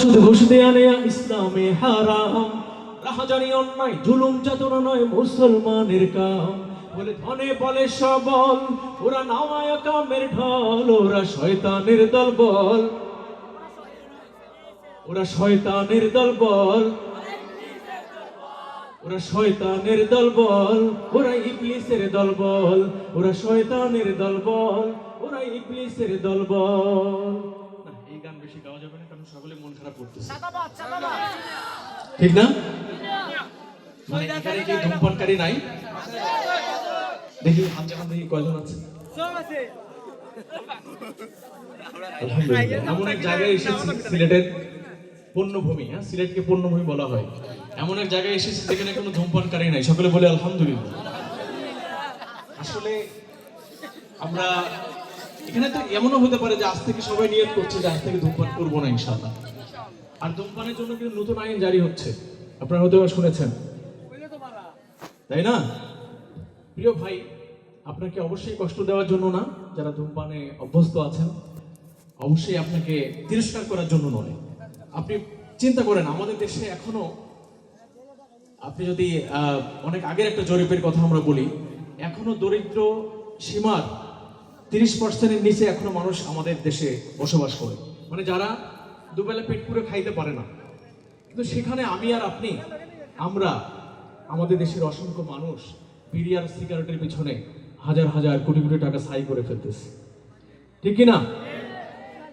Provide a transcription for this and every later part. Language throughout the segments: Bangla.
সুদ ঘুষ দেয়া নেয়া ইসলামে হারাম, রাহাজানি অন্যায় জুলুম যাতনা নয় মুসলমানের কাম। বলে ধনে বলে সবল, ওরা নামায় কামের ঢল, ওরা শয়তানের দল বল, ওরা শয়তানের দল বল, ওরা শয়তানের দল বল, ওরা ইবলিসের দল বল, ওরা শয়তানের দল বল, ওরা ইবলিসের দল বল। না, এই গান বেশি গাওয়া যাবে না, কারণ সকলে মন খারাপ করতেছে, ঠিক না? মানে এখানে কি ধূমপানকারী নাই? দেখি হাত জানান, দেখি কয়জন আছে। আলহামদুলিল্লাহ, এমন এক জায়গায় এসেছি, সিলেটের পণ্যভূমি, হ্যাঁ সিলেটকে পণ্যভূমি বলা হয়, এমন এক জায়গায় এসেছি যেখানে কোনো ধূমপানকারী নাই। সকলে বলে আলহামদুলিল্লাহ। আসলে আমরা এখানে তো এমনও হতে পারে যে আজ থেকে সবাই নিয়ত করছে যে আজ থেকে ধূমপান করবো না ইনশাআল্লাহ। আর ধূমপানের জন্য কিন্তু নতুন আইন জারি হচ্ছে, আপনারা হয়তো শুনেছেন, তাই না? প্রিয় ভাই, আপনাকে অবশ্যই কষ্ট দেওয়ার জন্য না, যারা ধূমপানে অভ্যস্ত আছেন অবশ্যই আপনাকে তিরস্কার করার জন্য নয়। আপনি চিন্তা করেন, আমাদের দেশে এখনো, আপনি যদি অনেক আগের একটা জরিপের কথা আমরা বলি, এখনো দরিদ্র সীমার 30%-এর নিচে এখনো মানুষ আমাদের দেশে বসবাস করে, মানে যারা দুবেলা পেট পুরে খাইতে পারে না। কিন্তু সেখানে আমি আর আপনি, আমরা আমাদের দেশের অসংখ্য মানুষ বিড়ি আর সিগারেটের পিছনে হাজার হাজার কোটি কোটি টাকা ছাই করে ফেলতেছে, ঠিক কিনা?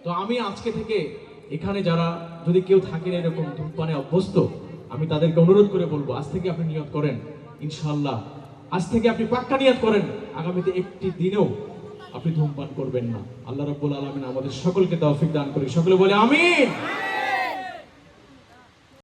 তো আমি আজকে থেকে এখানে যারা যদি কেউ থাকেন এরকম ধূমপানে অভ্যস্ত, আমি তাদেরকে অনুরোধ করে বলবো, আজ থেকে আপনি নিয়ত করেন ইনশাআল্লাহ, আজ থেকে আপনি পাক্কা নিয়ত করেন আগামীতে একটি দিনেও আপনি ধূমপান করবেন না। আল্লাহ রাব্বুল আলামিন আমাদের সকলকে তৌফিক দান করি, সকলে বলে আমিন।